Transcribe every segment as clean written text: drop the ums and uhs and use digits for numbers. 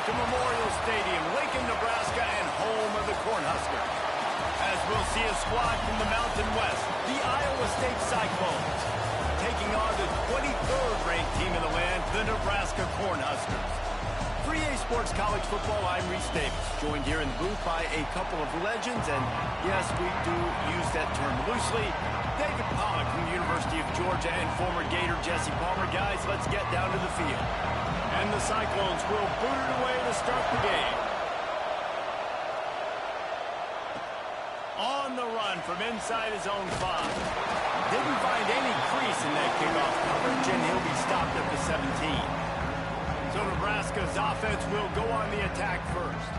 to Memorial Stadium, Lincoln, Nebraska, and home of the Cornhuskers. As we'll see a squad from the Mountain West, the Iowa State Cyclones, taking on the 23rd ranked team in the land, the Nebraska Cornhuskers. For EA Sports College Football, I'm Reese Davis, joined here in the booth by a couple of legends, and yes, we do use that term loosely. David Pollock from the University of Georgia and former Gator Jesse Palmer. Guys, let's get down to the field. And the Cyclones will boot it away to start the game. On the run from inside his own 5. Didn't find any crease in that kickoff coverage, and he'll be stopped at the 17. So Nebraska's offense will go on the attack first.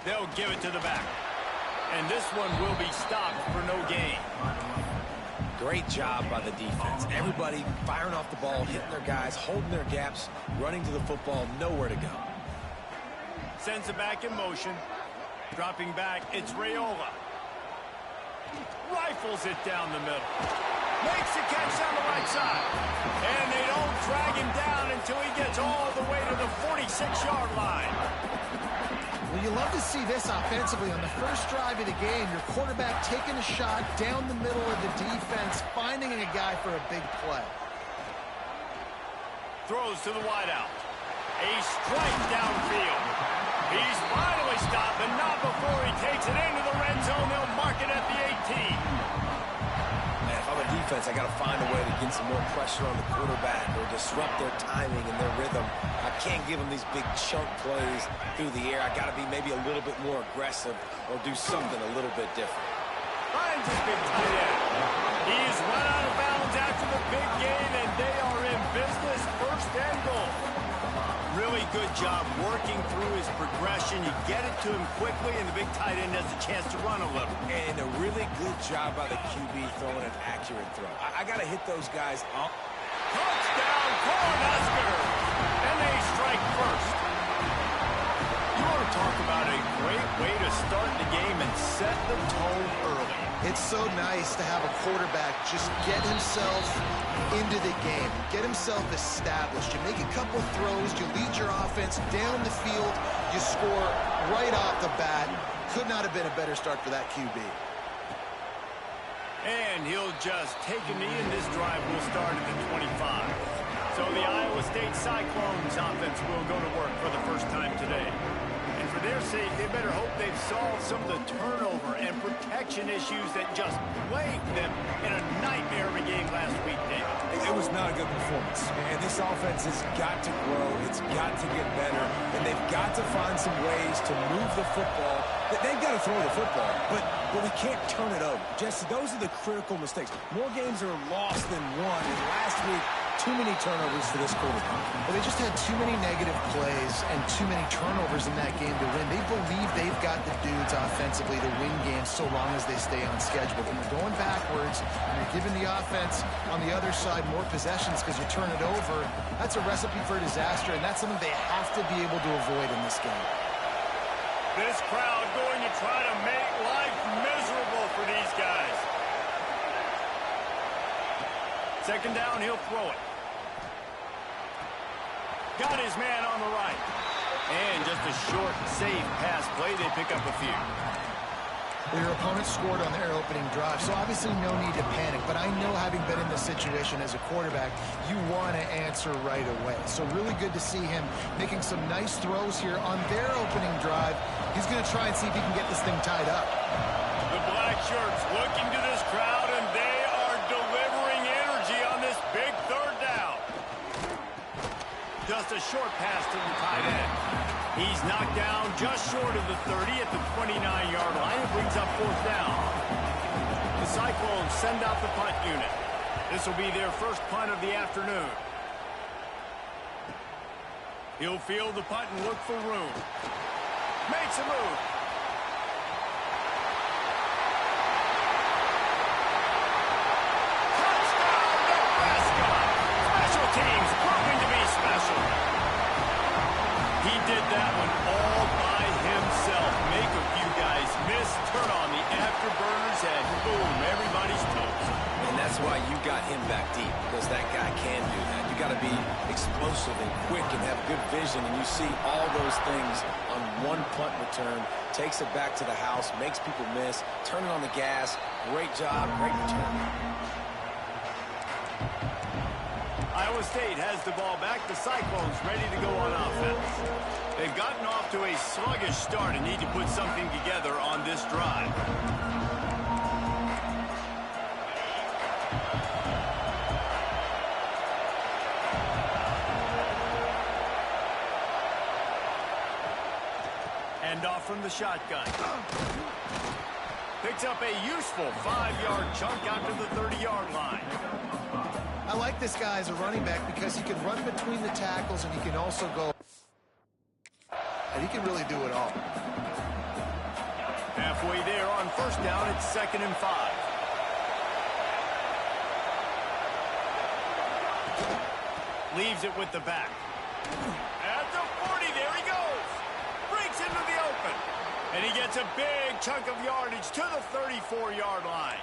They'll give it to the back. And this one will be stopped for no gain. Great job by the defense. Everybody firing off the ball, hitting their guys, holding their gaps, running to the football, nowhere to go. Sends it back in motion. Dropping back, it's Raiola. Rifles it down the middle. Makes the catch down the right side. And they don't drag him down until he gets all the way to the 46-yard line. Well, you love to see this offensively. On the first drive of the game, your quarterback taking a shot down the middle of the defense, finding a guy for a big play. Throws to the wideout. A strike downfield. He's finally stopped, but not before he takes it into the red zone. They'll mark it at the 18. Man, if I'm a defense, I got to find a way to get some more pressure on the quarterback or disrupt their timing and their rhythm. I can't give them these big chunk plays through the air. I got to be maybe a little bit more aggressive or do something a little bit different. Finds his big tight end. He's run out of bounds after the big gain, and they are in business, first and goal. Really good job working through his progression. You get it to him quickly, and the big tight end has a chance to run a little. And a really good job by the QB throwing an accurate throw. I got to hit those guys up. Touchdown, Cornhuskers! And they strike first. You want to talk about a great way to start the game and set the tone early. It's so nice to have a quarterback just get himself into the game, get himself established. You make a couple throws, you lead your offense down the field, you score right off the bat. Could not have been a better start for that QB. And he'll just take a knee, and this drive will start at the 25. So the Iowa State Cyclones offense will go to work for the first time today. And for their sake, they better hope they've solved some of the turnover and protection issues that just plagued them in a nightmare of a game last week, David. It was not a good performance. And this offense has got to grow. It's got to get better. And they've got to find some ways to move the football. They've got to throw the football, but we can't turn it over. Jesse, those are the critical mistakes. More games are lost than won. And last week, too many turnovers for this quarterback. Well, they just had too many negative plays and too many turnovers in that game to win. They believe they've got the dudes offensively to win games so long as they stay on schedule. When you're going backwards and you're giving the offense on the other side more possessions because you turn it over, that's a recipe for disaster, and that's something they have to be able to avoid in this game. This crowd going to try to make life miserable for these guys. Second down, he'll throw it. Got his man on the right. And just a short, safe pass play. They pick up a few. Well, your opponent scored on their opening drive, so obviously no need to panic. But I know, having been in this situation as a quarterback, you want to answer right away. So really good to see him making some nice throws here on their opening drive. He's going to try and see if he can get this thing tied up. The black shirts looking to this crowd, and they are delivering energy on this big third down. Just a short pass to the tight end. He's knocked down just short of the 30 at the 29-yard line. It brings up fourth down. The Cyclones send out the punt unit. This will be their first punt of the afternoon. He'll field the punt and look for room. Makes a move. – '1 that one all by himself. Make a few guys miss, turn on the afterburners, and boom, everybody's toast. And that's why you got him back deep, because that guy can do that. You got to be explosive and quick and have good vision, and you see all those things on one punt return. Takes it back to the house, makes people miss, turning on the gas. Great job, great return. Iowa State has the ball back. The Cyclones ready to go on offense. They've gotten off to a sluggish start and need to put something together on this drive. Hand off from the shotgun. Picks up a useful 5-yard chunk out to the 30-yard line. I like this guy as a running back because he can run between the tackles and he can also go. And he can really do it all. Halfway there on first down, it's 2nd and 5. Leaves it with the back. At the 40, there he goes. Breaks into the open. And he gets a big chunk of yardage to the 34-yard line.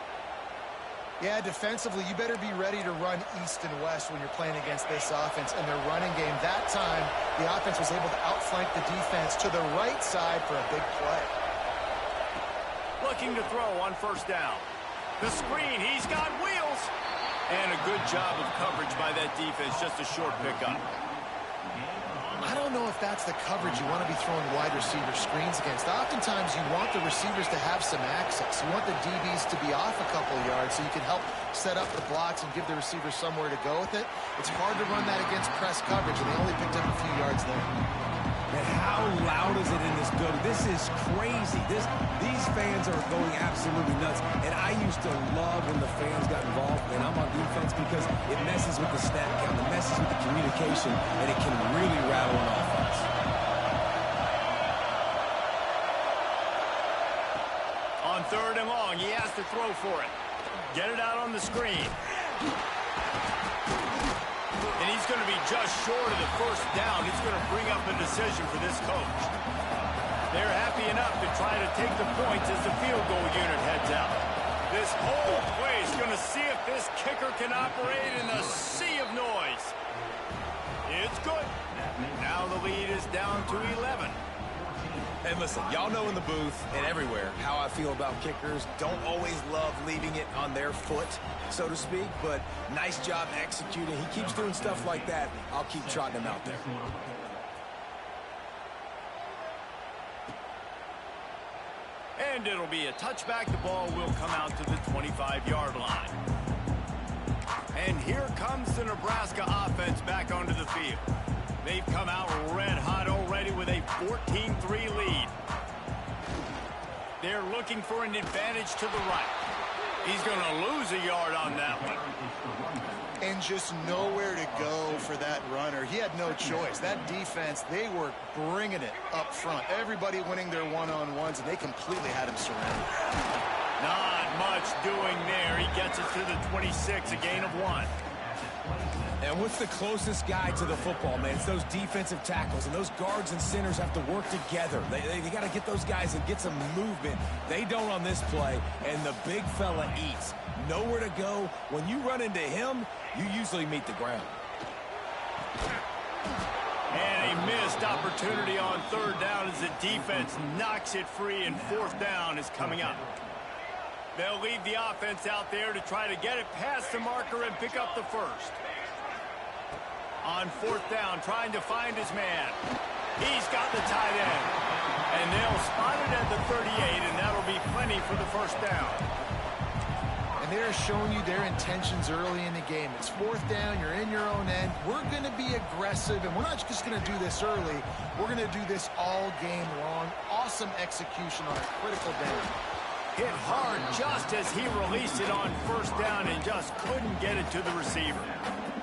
Yeah, defensively, you better be ready to run east and west when you're playing against this offense and their running game. That time, the offense was able to outflank the defense to the right side for a big play. Looking to throw on first down. The screen, he's got wheels. And a good job of coverage by that defense, just a short pickup. I don't know if that's the coverage you want to be throwing wide receiver screens against. Oftentimes, you want the receivers to have some access. You want the DBs to be off a couple yards so you can help set up the blocks and give the receivers somewhere to go with it. It's hard to run that against press coverage, and they only picked up a few yards there. And how loud is it in this building? This is crazy. These fans are going absolutely nuts. And I used to love when the fans got involved, and I'm on defense, because it messes with the snap count, it messes with the communication, and it can really rattle an offense. On 3rd and long, he has to throw for it. Get it out on the screen. And he's going to be just short of the first down. It's going to bring up a decision for this coach. They're happy enough to try to take the points as the field goal unit heads out. This whole play is going to see if this kicker can operate in the sea of noise. It's good. Now the lead is down to 11. And listen, y'all know in the booth and everywhere how I feel about kickers. Don't always love leaving it on their foot, so to speak, but nice job executing. He keeps doing stuff like that. I'll keep trotting him out there. And it'll be a touchback. The ball will come out to the 25-yard line. And here comes the Nebraska offense back onto the field. They've come out red hot already with a 14-3 lead. They're looking for an advantage to the right. He's going to lose a yard on that one. And just nowhere to go for that runner. He had no choice. That defense, they were bringing it up front. Everybody winning their one-on-ones, and they completely had him surrounded. Not much doing there. He gets it to the 26, a gain of 1. And what's the closest guy to the football, man? It's those defensive tackles, and those guards and centers have to work together. They got to get those guys and get some movement. They don't on this play, and the big fella eats. Nowhere to go. When you run into him, you usually meet the ground. And a missed opportunity on 3rd down as the defense knocks it free, and 4th down is coming up. They'll leave the offense out there to try to get it past the marker and pick up the first. On 4th down, trying to find his man. He's got the tight end. And they'll spot it at the 38, and that'll be plenty for the first down. And they're showing you their intentions early in the game. It's 4th down, you're in your own end. We're going to be aggressive, and we're not just going to do this early. We're going to do this all game long. Awesome execution on a critical down. Hit hard just as he released it on 1st down and just couldn't get it to the receiver.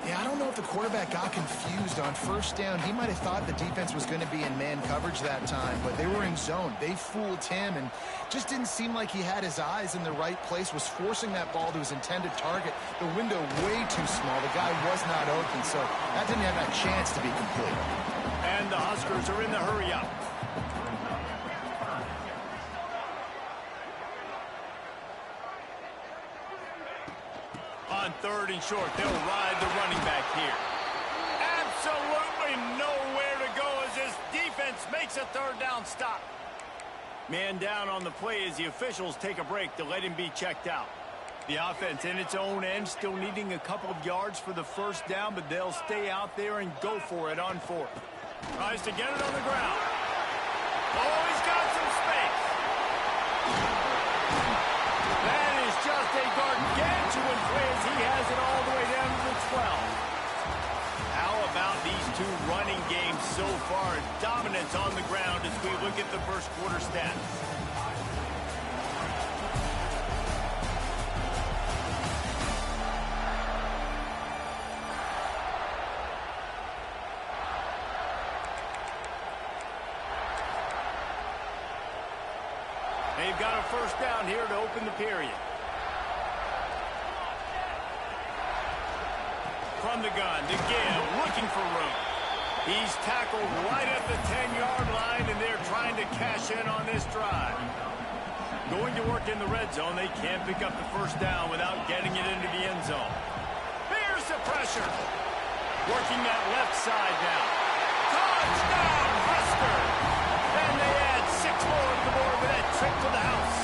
Yeah, I don't know if the quarterback got confused on 1st down. He might have thought the defense was going to be in man coverage that time, but they were in zone. They fooled him and just didn't seem like he had his eyes in the right place, was forcing that ball to his intended target. The window way too small. The guy was not open, so that didn't have a chance to be complete. And the Huskers are in the hurry-up. On 3rd and short, they'll ride the running back here. Absolutely nowhere to go as this defense makes a 3rd down stop. Man down on the play as the officials take a break to let him be checked out. The offense in its own end still needing a couple of yards for the 1st down, but they'll stay out there and go for it on 4th. Tries to get it on the ground. Oh, he's got some space. That is just a gargantuan play as he has it all the way down to the 12. How about these two running games so far? Dominance on the ground as we look at the 1st quarter stats. They've got a 1st down here to open the period. From the gun to Gill, looking for room. He's tackled right at the 10-yard line, and they're trying to cash in on this drive. Going to work in the red zone, they can't pick up the 1st down without getting it into the end zone. Here's the pressure. Working that left side now. Touchdown, Huskers! And they add 6 more to the board with that trip to the house.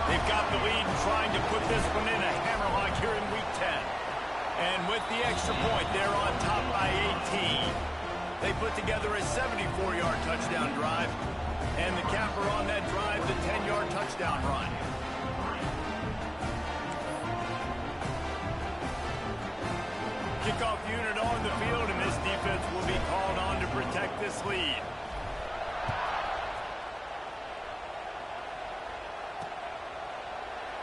They've got the lead trying to put this one in a hammerlock here in Week 10. And with the extra point, they're on top by 18. They put together a 74-yard touchdown drive. And the capper on that drive, the 10-yard touchdown run. Kickoff unit on the field, and this defense will be called on to protect this lead.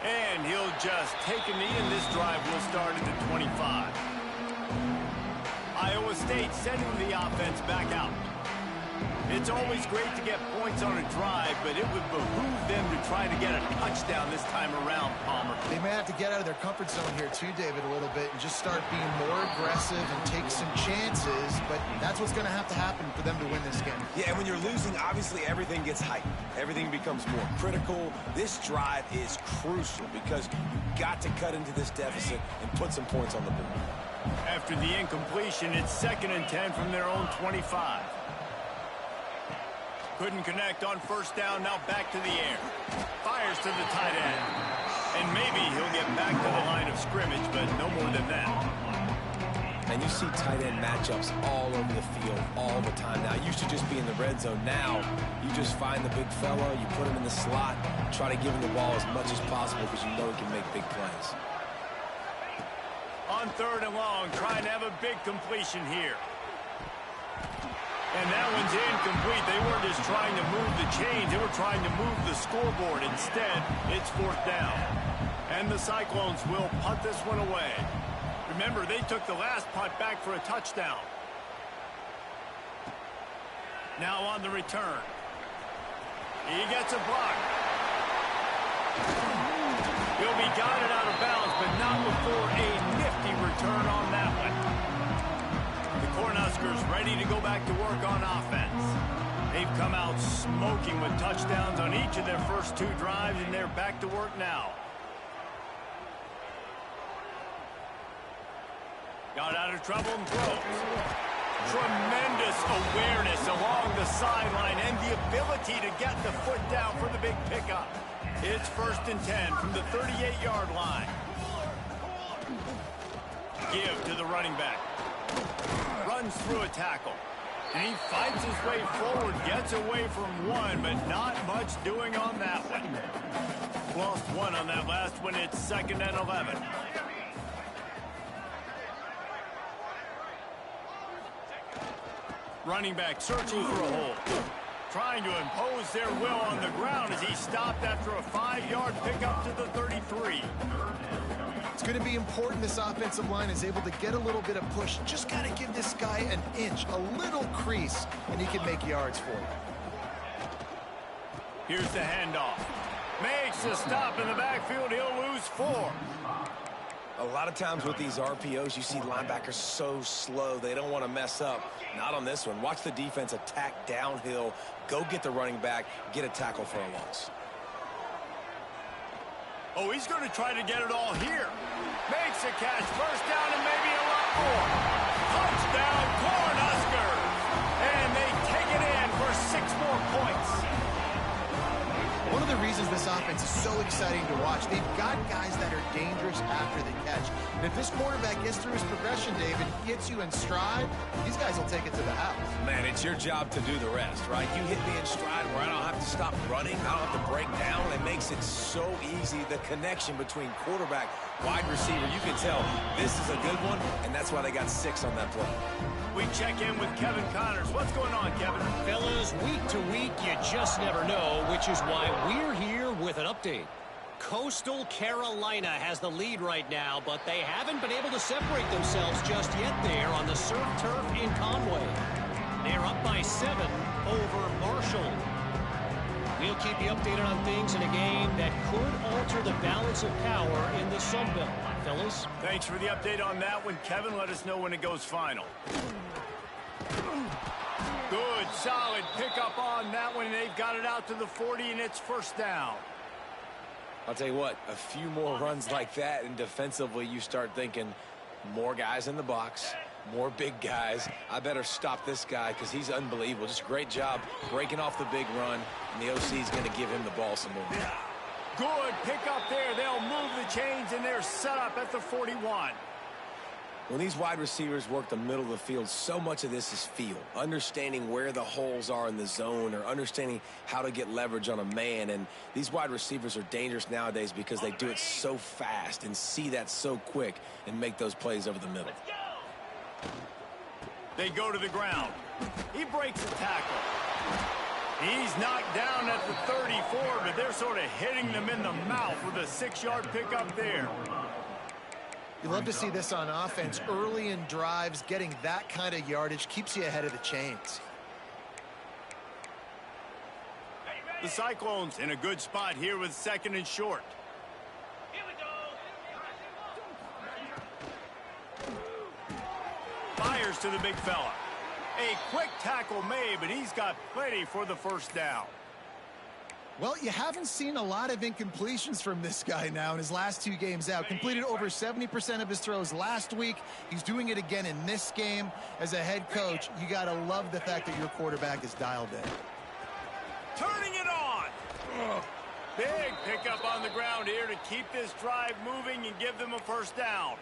And he'll just take a knee, and this drive will start at the 25. Iowa State sending the offense back out. It's always great to get points on a drive, but it would behoove them to try to get a touchdown this time around, Palmer. They may have to get out of their comfort zone here too, David, a little bit and just start being more aggressive and take some chances, but that's what's going to happen for them to win this game. Yeah, and when you're losing, obviously everything gets heightened. Everything becomes more critical. This drive is crucial because you've got to cut into this deficit and put some points on the board. After the incompletion, it's 2nd and 10 from their own 25. Couldn't connect on 1st down, now back to the air. Fires to the tight end. And maybe he'll get back to the line of scrimmage, but no more than that. And you see tight end matchups all over the field all the time now. It used to just be in the red zone. Now, you just find the big fella, you put him in the slot, try to give him the ball as much as possible because you know he can make big plays. On 3rd and long, trying to have a big completion here. And that one's incomplete. They weren't just trying to move the chains. They were trying to move the scoreboard. Instead, it's 4th down. And the Cyclones will punt this one away. Remember, they took the last punt back for a touchdown. Now on the return. He gets a block. He'll be guided out of bounds, but not before a nifty return on that one. Cornhuskers ready to go back to work on offense. They've come out smoking with touchdowns on each of their first 2 drives, and they're back to work now. Got out of trouble and throws. Tremendous awareness along the sideline and the ability to get the foot down for the big pickup. It's 1st and 10 from the 38-yard line. Give to the running back. Runs through a tackle. And he fights his way forward, gets away from one, but not much doing on that one. Lost one on that last one. It's 2nd and 11. Running back searching for a hole. Trying to impose their will on the ground as he stopped after a 5-yard pickup to the 33. It's going to be important this offensive line is able to get a little bit of push. Just got to give this guy an inch, a little crease, and he can make yards for you. Here's the handoff. Makes a stop in the backfield. He'll lose 4. A lot of times with these RPOs, you see linebackers so slow, they don't want to mess up. Not on this one. Watch the defense attack downhill, go get the running back, get a tackle for a loss. Oh, he's going to try to get it all here. Makes a catch, first down, and maybe a lot more. Touchdown, Cornhuskers! And they take it in for 6 more points. One of the reasons this offense is so exciting to watch, they've got guys that are dangerous after the catch. And if this quarterback gets through his progression, David, gets you in stride, these guys will take it to the house. Man, it's your job to do the rest, right? You hit me in stride where I don't have to stop running, I don't have to break down. It makes it so easy, the connection between quarterback, wide receiver. You can tell this is a good one, and that's why they got 6 on that play. We check in with Kevin Connors. What's going on, Kevin? Fellas, week to week, you just never know, which is why we're here with an update. Coastal Carolina has the lead right now, but they haven't been able to separate themselves just yet there on the surf turf in Conway. They're up by 7 over Marshall. We'll keep you updated on things in a game that could alter the balance of power in the Sun Belt. Fellas? Thanks for the update on that one, Kevin. Let us know when it goes final. Good, solid pickup on that one, and they've got it out to the 40, and it's first down. I'll tell you what, a few more runs like that, and defensively you start thinking more guys in the box, more big guys. I better stop this guy because he's unbelievable. Just a great job breaking off the big run, and the OC is going to give him the ball some more. Good pickup there. They'll move the chains, and they're set up at the 41. When these wide receivers work the middle of the field, so much of this is feel. Understanding where the holes are in the zone or understanding how to get leverage on a man. And these wide receivers are dangerous nowadays because they do it so fast and see that so quick and make those plays over the middle. They go to the ground. He breaks a tackle. He's knocked down at the 34, but they're sort of hitting them in the mouth with a 6-yard pickup there. You love to see this on offense. Early in drives, getting that kind of yardage keeps you ahead of the chains. The Cyclones in a good spot here with 2nd and short. Fires to the big fella. A quick tackle made, but he's got plenty for the first down. Well, you haven't seen a lot of incompletions from this guy now in his last 2 games out. Completed over 70% of his throws last week. He's doing it again in this game. As a head coach, you got to love the fact that your quarterback is dialed in. Turning it on. Big pickup on the ground here to keep this drive moving and give them a first down.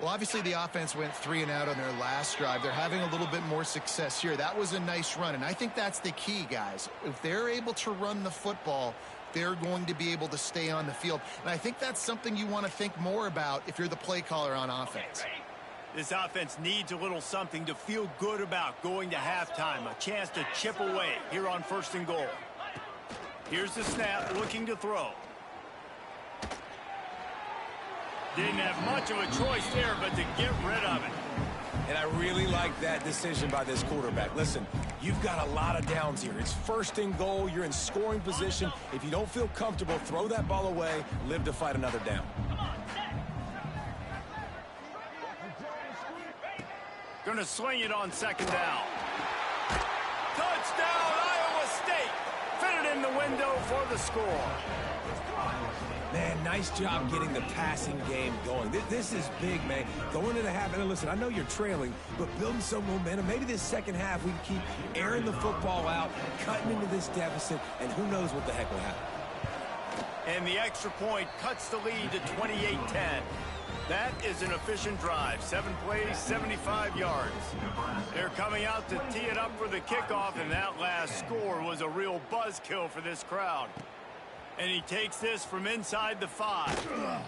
Well, obviously the offense went 3 and out on their last drive. They're having a little bit more success here. That was a nice run, and I think that's the key, guys. If they're able to run the football, they're going to be able to stay on the field. And I think that's something you want to think more about if you're the play caller on offense. This offense needs a little something to feel good about going to halftime. A chance to chip away here on 1st and goal. Here's the snap, looking to throw. Didn't have much of a choice there, but to get rid of it. And I really like that decision by this quarterback. Listen, you've got a lot of downs here. It's 1st and goal. You're in scoring position. If you don't feel comfortable, throw that ball away. Live to fight another down. Going to sling it on 2nd down. Touchdown, Iowa State. Fit it in the window for the score. Man, nice job getting the passing game going. This is big, man. Going into half, and listen, I know you're trailing, but building some momentum. Maybe this second half we can keep airing the football out, cutting into this deficit, and who knows what the heck will happen. And the extra point cuts the lead to 28-10. That is an efficient drive. 7 plays, 75 yards. They're coming out to tee it up for the kickoff, and that last score was a real buzzkill for this crowd. And he takes this from inside the 5.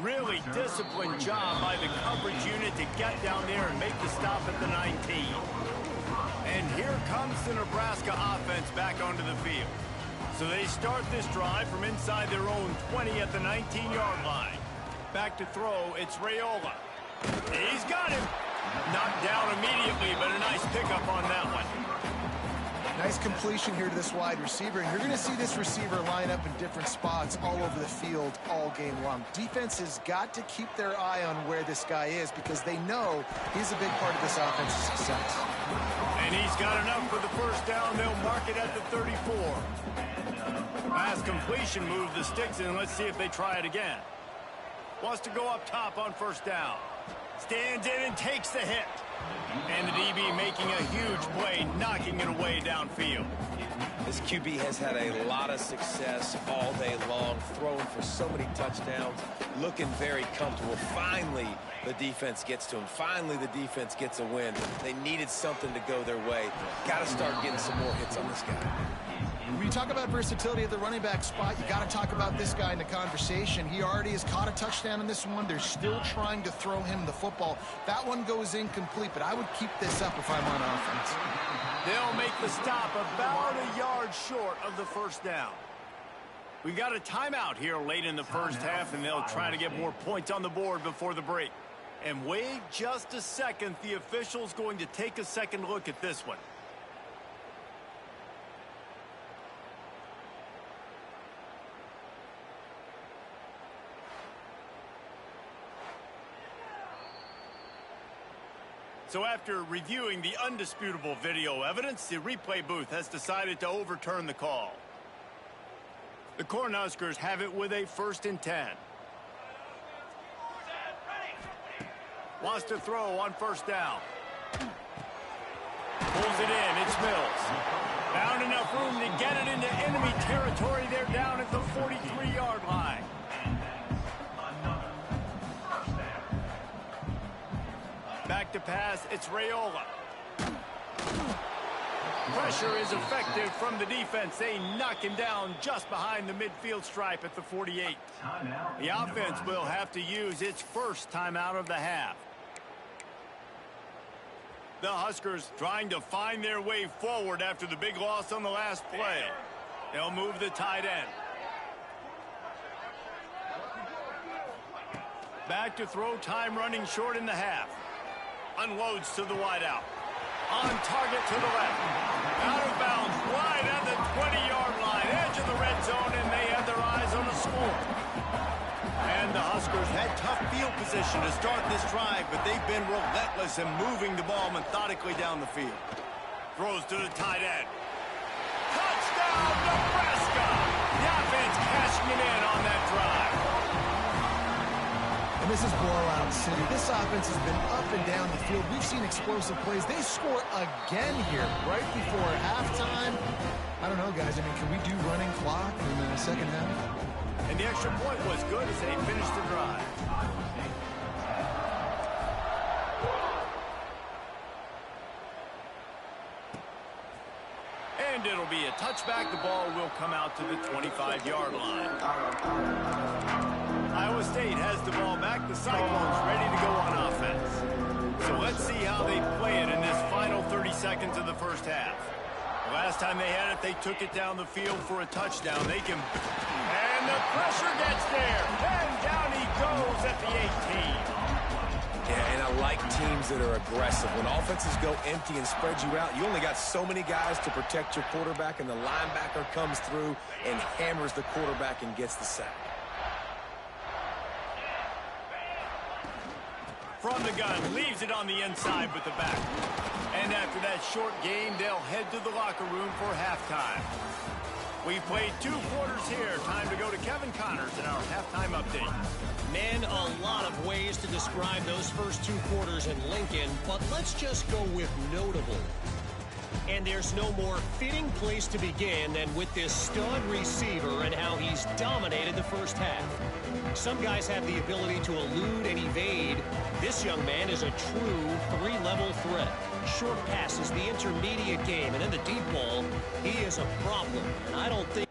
Really disciplined job by the coverage unit to get down there and make the stop at the 19. And here comes the Nebraska offense back onto the field. So they start this drive from inside their own 20 at the 19-yard line. Back to throw, it's Raiola. He's got him. Knocked down immediately, but a nice pickup on that one. Nice completion here to this wide receiver, and you're going to see this receiver line up in different spots all over the field all game long. Defense has got to keep their eye on where this guy is because they know he's a big part of this offense's success. And he's got enough for the first down. They'll mark it at the 34. Pass completion, move the sticks in. Let's see if they try it again. Wants to go up top on first down. Stands in and takes the hit. And the DB making a huge play, knocking it away downfield. This QB has had a lot of success all day long, throwing for so many touchdowns, looking very comfortable. Finally, the defense gets to him. Finally, the defense gets a win. They needed something to go their way. Got to start getting some more hits on this guy. When you talk about versatility at the running back spot, you got to talk about this guy in the conversation. He already has caught a touchdown in this one. They're still trying to throw him the football. That one goes incomplete, but I would keep this up if I'm on offense. They'll make the stop about a yard short of the first down. We got a timeout here late in the first half, and they'll try to get more points on the board before the break. And wait just a second. The official's going to take a second look at this one. So after reviewing the undisputable video evidence, the replay booth has decided to overturn the call. The Cornhuskers have it with a 1st and 10. Wants to throw on first down. Pulls it in. It's Mills. Found enough room to get it into enemy territory. They're down at the 43-yard line. Back to pass, it's Raiola. Pressure is effective from the defense. They knock him down just behind the midfield stripe at the 48. The offense will have to use its first timeout of the half. The Huskers trying to find their way forward after the big loss on the last play. They'll move the tight end. Back to throw, time running short in the half. Unloads to the wideout. On target to the left. Out of bounds, wide at the 20-yard line. Edge of the red zone, and they have their eyes on the score. And the Huskers had tough field position to start this drive, but they've been relentless in moving the ball methodically down the field. Throws to the tight end. Touchdown, Nebraska! The offense cashing it in on that drive. And this is blowout city. This offense has been up and down the field. We've seen explosive plays. They score again here right before halftime. I don't know, guys. I mean, can we do running clock in the second half? And the extra point was good as they finished the drive. And it'll be a touchback. The ball will come out to the 25-yard line. Iowa State has the ball back. The Cyclones ready to go on offense. So let's see how they play it in this final 30 seconds of the first half. The last time they had it, they took it down the field for a touchdown. They can... And the pressure gets there. And down he goes at the 18. Yeah, and I like teams that are aggressive. When offenses go empty and spread you out, you only got so many guys to protect your quarterback, and the linebacker comes through and hammers the quarterback and gets the sack. From the gun, leaves it on the inside with the back. And after that short game, they'll head to the locker room for halftime. We've played 2 quarters here. Time to go to Kevin Connors in our halftime update. Man, a lot of ways to describe those first 2 quarters in Lincoln, but let's just go with notable. And there's no more fitting place to begin than with this stud receiver and how he's dominated the first half. Some guys have the ability to elude and evade. This young man is a true 3-level threat. Short passes, the intermediate game, and then the deep ball. He is a problem, and I don't think